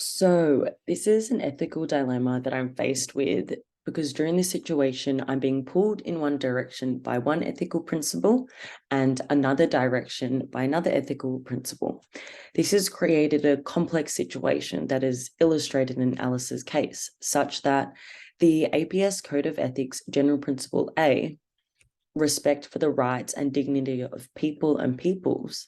So, this is an ethical dilemma that I'm faced with because during this situation, I'm being pulled in one direction by one ethical principle and another direction by another ethical principle. This has created a complex situation that is illustrated in Alice's case, such that the APS Code of Ethics General Principle A, respect for the rights and dignity of people and peoples,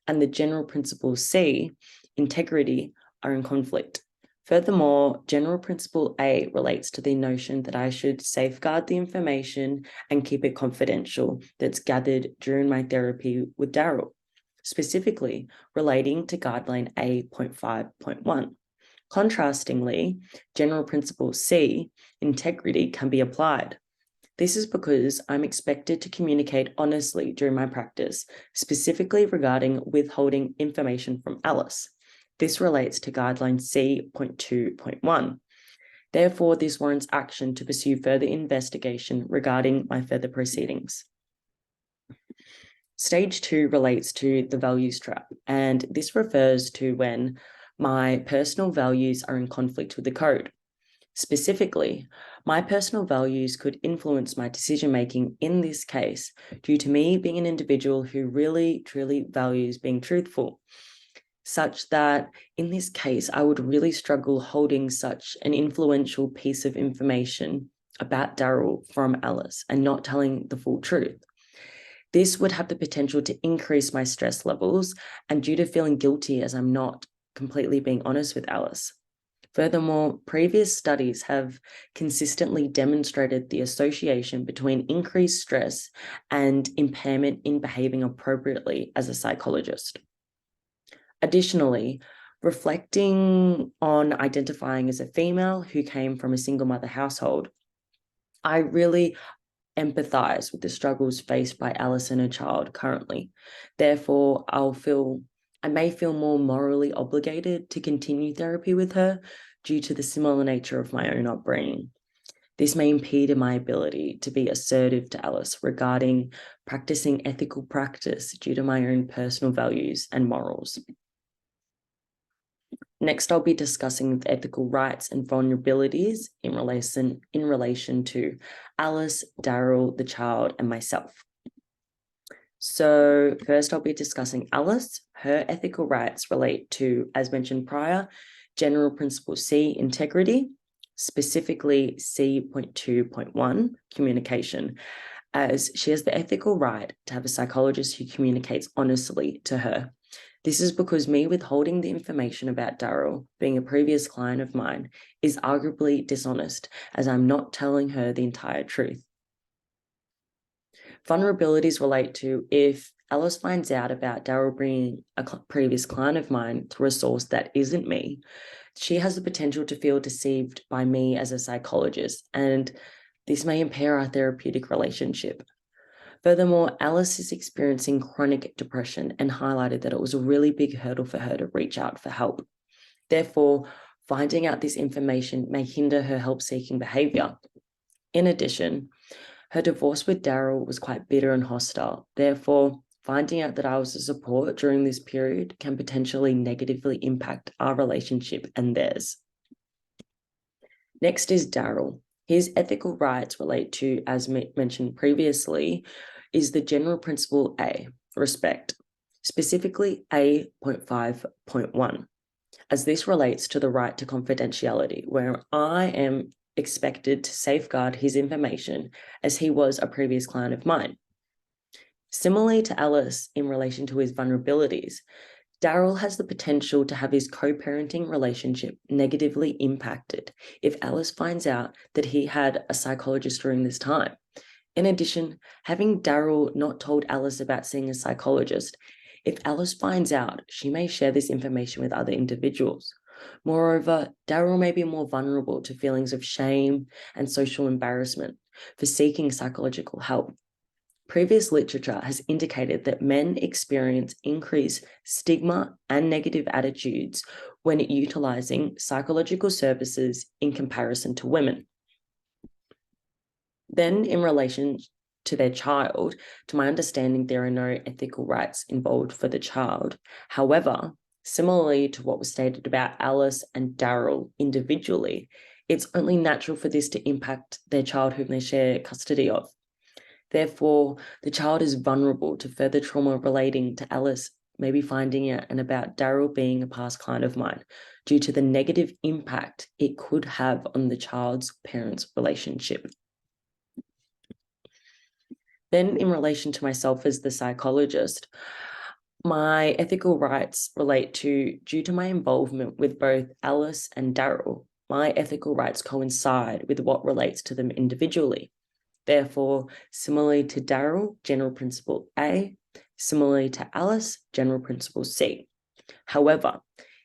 and the General Principle C, integrity, are in conflict. Furthermore, General Principle A relates to the notion that I should safeguard the information and keep it confidential that's gathered during my therapy with Daryl, specifically relating to Guideline A.5.1. Contrastingly, General Principle C, integrity, can be applied. This is because I'm expected to communicate honestly during my practice, specifically regarding withholding information from Alice. This relates to Guideline C.2.1. Therefore, this warrants action to pursue further investigation regarding my further proceedings. Stage 2 relates to the values trap, and this refers to when my personal values are in conflict with the code. Specifically, my personal values could influence my decision-making in this case due to me being an individual who really, truly values being truthful, such that in this case, I would really struggle holding such an influential piece of information about Daryl from Alice and not telling the full truth. This would have the potential to increase my stress levels and due to feeling guilty as I'm not completely being honest with Alice. Furthermore, previous studies have consistently demonstrated the association between increased stress and impairment in behaving appropriately as a psychologist. Additionally, reflecting on identifying as a female who came from a single mother household, I really empathize with the struggles faced by Alice and her child currently. Therefore, I may feel more morally obligated to continue therapy with her due to the similar nature of my own upbringing. This may impede my ability to be assertive to Alice regarding practicing ethical practice due to my own personal values and morals. Next, I'll be discussing the ethical rights and vulnerabilities in relation to Alice, Daryl, the child, and myself. So first, I'll be discussing Alice. Her ethical rights relate to, as mentioned prior, General Principle C, integrity, specifically C.2.1, communication, as she has the ethical right to have a psychologist who communicates honestly to her. This is because me withholding the information about Daryl, being a previous client of mine, is arguably dishonest, as I'm not telling her the entire truth. Vulnerabilities relate to if Alice finds out about Daryl being a previous client of mine through a source that isn't me, she has the potential to feel deceived by me as a psychologist, and this may impair our therapeutic relationship. Furthermore, Alice is experiencing chronic depression and highlighted that it was a really big hurdle for her to reach out for help. Therefore, finding out this information may hinder her help-seeking behavior. In addition, her divorce with Daryl was quite bitter and hostile. Therefore, finding out that I was a support during this period can potentially negatively impact our relationship and theirs. Next is Daryl. His ethical rights relate to, as mentioned previously, is the General Principle A, respect, specifically A.5.1, as this relates to the right to confidentiality, where I am expected to safeguard his information as he was a previous client of mine. Similarly to Alice in relation to his vulnerabilities, Daryl has the potential to have his co-parenting relationship negatively impacted if Alice finds out that he had a psychologist during this time. In addition, having Daryl not told Alice about seeing a psychologist, if Alice finds out, she may share this information with other individuals. Moreover, Daryl may be more vulnerable to feelings of shame and social embarrassment for seeking psychological help. Previous literature has indicated that men experience increased stigma and negative attitudes when utilizing psychological services in comparison to women. Then, in relation to their child, to my understanding, there are no ethical rights involved for the child. However, Similarly to what was stated about Alice and Daryl individually, it's only natural for this to impact their child whom they share custody of. Therefore, the child is vulnerable to further trauma relating to Alice maybe finding it and about Daryl being a past client of mine due to the negative impact it could have on the child's parents' relationship. Then in relation to myself as the psychologist, my ethical rights relate to, due to my involvement with both Alice and Daryl, my ethical rights coincide with what relates to them individually. Therefore, similarly to Daryl, general principle A, similarly to Alice, general principle C. However,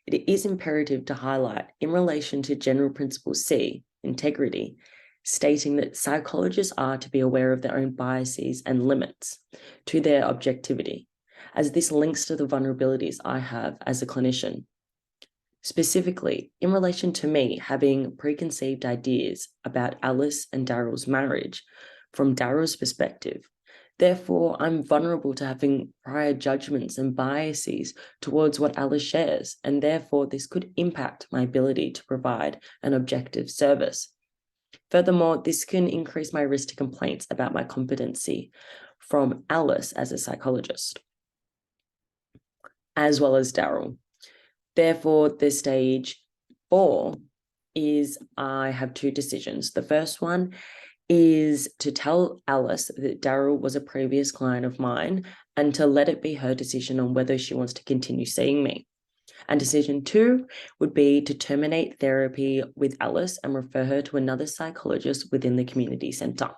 it is imperative to highlight in relation to general principle C, integrity, stating that psychologists are to be aware of their own biases and limits to their objectivity, as this links to the vulnerabilities I have as a clinician. Specifically, in relation to me having preconceived ideas about Alice and Daryl's marriage from Daryl's perspective, therefore, I'm vulnerable to having prior judgments and biases towards what Alice shares, and therefore this could impact my ability to provide an objective service. Furthermore, this can increase my risk to complaints about my competency from Alice as a psychologist, as well as Daryl. Therefore, the stage 4 is I have two decisions. The first one is to tell Alice that Daryl was a previous client of mine and to let it be her decision on whether she wants to continue seeing me. And decision 2 would be to terminate therapy with Alice and refer her to another psychologist within the community centre.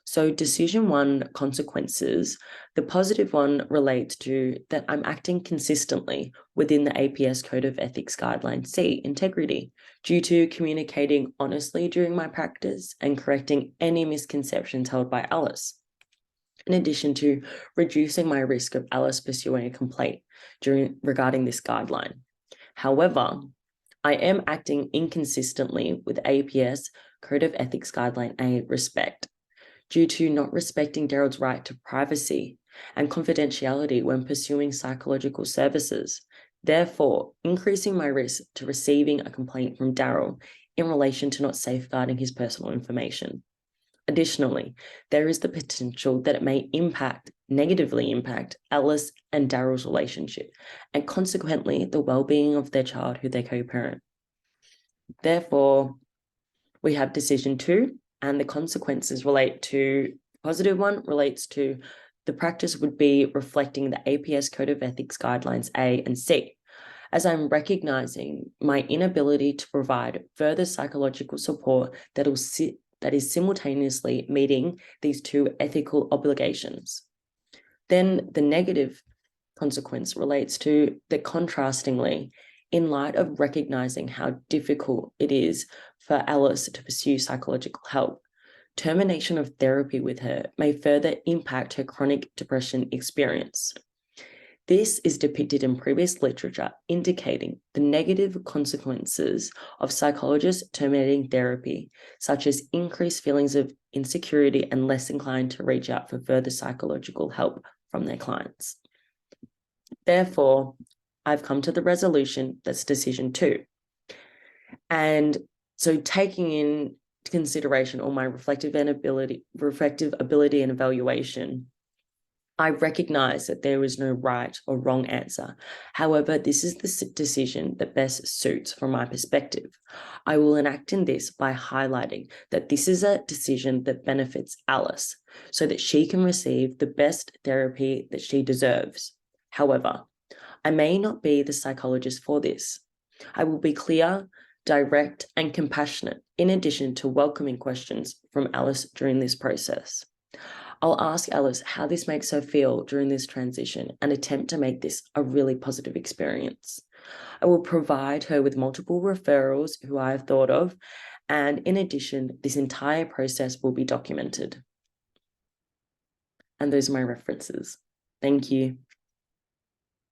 So decision 1, consequences, the positive one relates to that I'm acting consistently within the APS Code of Ethics Guideline C, integrity, due to communicating honestly during my practice and correcting any misconceptions held by Alice. In addition to reducing my risk of Alice pursuing a complaint regarding this guideline. However, I am acting inconsistently with APS Code of Ethics Guideline A, respect, due to not respecting Daryl's right to privacy and confidentiality when pursuing psychological services, therefore increasing my risk to receiving a complaint from Daryl in relation to not safeguarding his personal information. Additionally, there is the potential that it may negatively impact Alice and Daryl's relationship, and consequently the well-being of their child who they co-parent. Therefore, we have decision 2, and the consequences relate to, positive one relates to the practice would be reflecting the APS Code of Ethics Guidelines A and C, as I'm recognizing my inability to provide further psychological support that is simultaneously meeting these two ethical obligations. Then the negative consequence relates to the contrastingly, in light of recognizing how difficult it is for Alice to pursue psychological help, termination of therapy with her may further impact her chronic depression experience. This is depicted in previous literature, indicating the negative consequences of psychologists terminating therapy, such as increased feelings of insecurity and less inclined to reach out for further psychological help from their clients. Therefore, I've come to the resolution that's decision 2. And so taking in consideration all my reflective ability and evaluation, I recognize that there is no right or wrong answer. However, this is the decision that best suits from my perspective. I will enact in this by highlighting that this is a decision that benefits Alice so that she can receive the best therapy that she deserves. However, I may not be the psychologist for this. I will be clear, direct, and compassionate, in addition to welcoming questions from Alice during this process. I'll ask Alice how this makes her feel during this transition and attempt to make this a really positive experience. I will provide her with multiple referrals who I have thought of, and in addition, this entire process will be documented. And those are my references. Thank you.